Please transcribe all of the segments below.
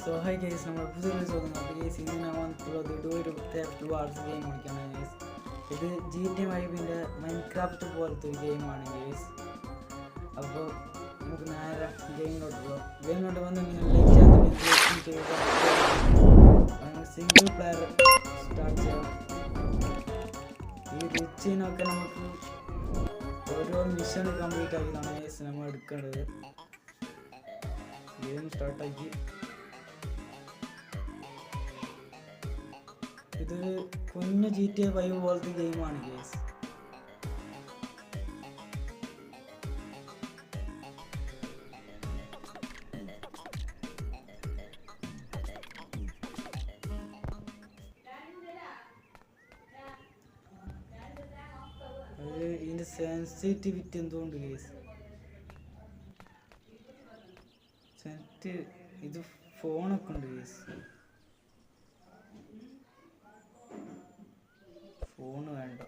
So hi guys, നമ്മൾ പുതിയൊരു ചോദ്യം ഗൈസ് ഇന്ന് ഞാൻ വന്നിട്ടുള്ളത് ഒരു തേഫ്റ്റ് വാർസ് ഗെയിം കളിക്കാണ് ഗൈസ്. ഇത് GTA 5 മൈൻക്രാഫ്റ്റ് പോലത്തെ ഒരു ഗെയിമാണ് ഗൈസ്. അപ്പോൾ നമുക്ക് നേരെ ഗെയിമിലോട്ട് പോകാം. ഗെയിമിലോട്ട് വന്ന് ലൈക്ക് ചെയ്യുക, സിംഗിൾ പ്ലെയർ സ്റ്റാർട്ട് ചെയ്യാം. ഈ റിച്ചിനൊക്കെ നമുക്ക് ഓരോ മിഷൻ കംപ്ലീറ്റ് ആക്കിയതാണ് ഗൈസ് നമ്മൾ എടുക്കേണ്ടത്. ഗെയിം സ്റ്റാർട്ടാക്കി. ഇതൊരു കുഞ്ഞു GTA 5 പോലത്തെ ഗെയിമാണ് ഗൈസ്. ഇതിൻ്റെ സെൻസിറ്റിവിറ്റി എന്തുകൊണ്ട് ഗൈസ്, ഇത് ഫോണൊക്കെ ഉണ്ട് ഗൈസ്. ഫോണ് വേണ്ട.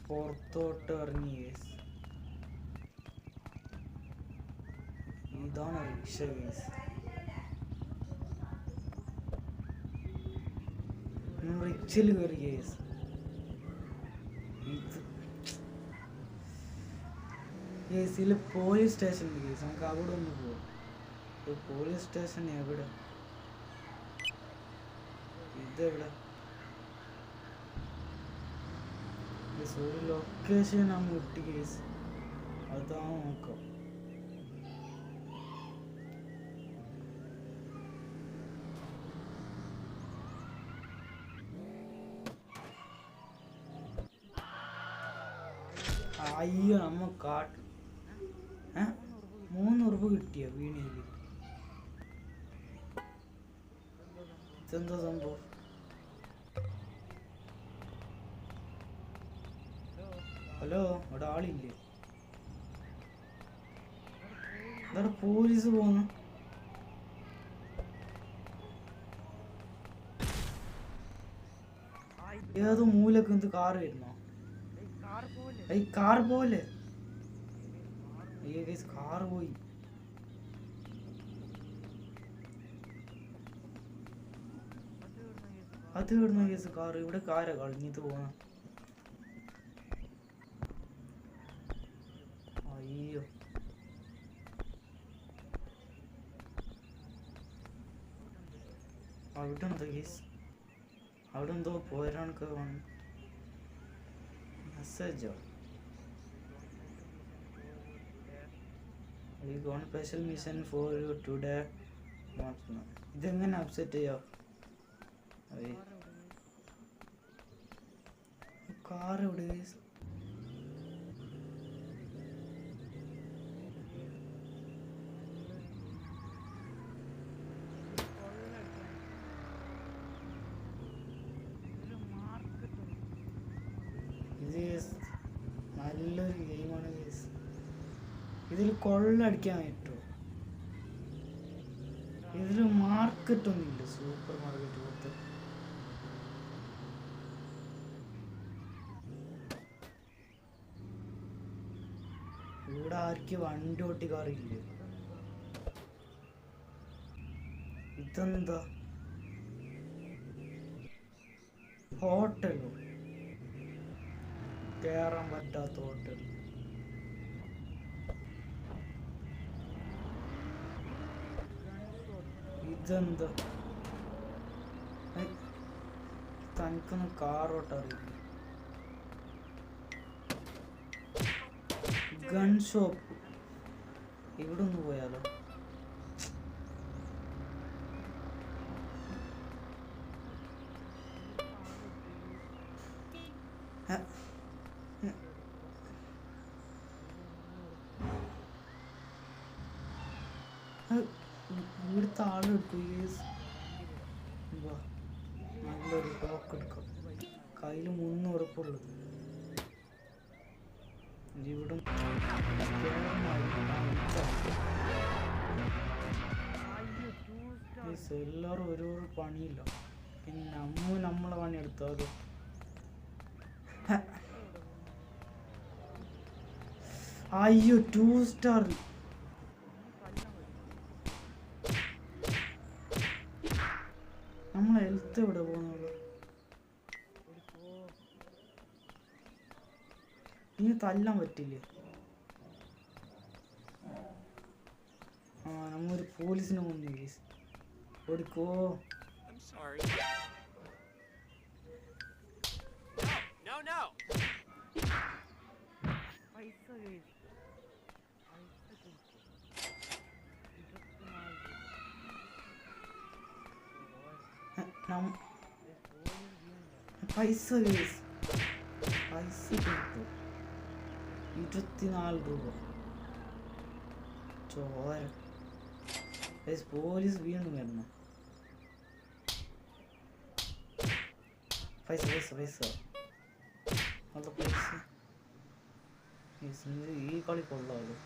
പുറത്തോട്ട് ഇറങ്ങി ഗൈസ്. ഇതാണ് റിക്ഷ ഗൈസ്. റിക്ഷയിൽ കയറി ഗൈസ്. ഇതിൽ പോലീസ് സ്റ്റേഷൻ ഉണ്ട് ഗൈസ്. നമുക്ക് അവിടെ ഒന്ന് പോവാം. പോലീസ് സ്റ്റേഷൻ എവിടെ? ഇതെവിടെ? ഒരു ലൊക്കേഷൻ നമ്മൾ കിട്ടി ഗൈസ്. അതാണ് നോക്കാം. അയ്യോ നമ്മ കാട്ട് 3 ഉറുപ്പ് കിട്ടിയ വീണില്. ഇതെന്താ സംഭവം? ഹലോ, ഇവിടെ ആളില്ലേ? ഇവിടെ പോലീസ് പോന്നു. ഏതോ മൂലക്ക് എന്ത് കാറ് വരുന്നോ? ഈ കാർ പോലെ കാർ പോയി. അത് വിടുന്ന കേസ് കാർ. ഇവിടെ കാരാ കളഞ്ഞിട്ട് പോണ. അയ്യോ, അവിടെ എന്താ കേസ്? അവിടെ എന്തോ പോരാണൊക്കെ വന്നു. മെസ്സേജോ? We got a special mission for you today. ഇതെങ്ങനെ അപ്സെറ്റ് ചെയ്യാ? കാർ എവിടെ? ഇത് നല്ലൊരു ഗെയിമാണ് ഗൈസ്. ഇതിൽ കൊള്ളടിക്കാൻ പറ്റുമോ? ഇതിൽ മാർക്കറ്റ് ഒന്നുമില്ല. സൂപ്പർ മാർക്കറ്റ് പോലത്തെ. ഇവിടെ ആർക്കും വണ്ടി ഓട്ടിക്കാറില്ല. ഇതെന്താ? ഹോട്ടലോ? കേറാൻ പറ്റാത്ത ഹോട്ടൽ. ഇതെന്താ? തനിക്കൊന്നും കാറോട്ടറിയില്ല. Gun shop. ഇവിടെ ഒന്ന് പോയാലോ? ഇവിടുത്തെ ആളെടുക്കും. നല്ലൊരു ടോക്ക് എടുക്കാം. കയ്യിൽ 3 ഉറുപ്പുള്ളത്. ഇവിടെ എല്ലാവരും ഓരോ പണിയില്ല. പിന്നെ നമ്മളെ പണി എടുത്താലോ? അയ്യോ 2 സ്റ്റാർ. നമ്മളെ ഹെൽത്ത് എവിടെ പോകുന്നുള്ളു? ഇനി തല്ലാൻ പറ്റില്ലേ? ആ നമ്മൊരു പോലീസിനെ കൊന്നു ഗൈസ്. ഓടിക്കോ. പൈസ ഗൈസ്, പൈസ കിട്ടും. 24 രൂപ ചോര. പോലീസ് വീണ്ടും വരണം. പൈസ പൈസ പൈസ നല്ല പൈസ. ഈ കളി കൊള്ളാമല്ലോ.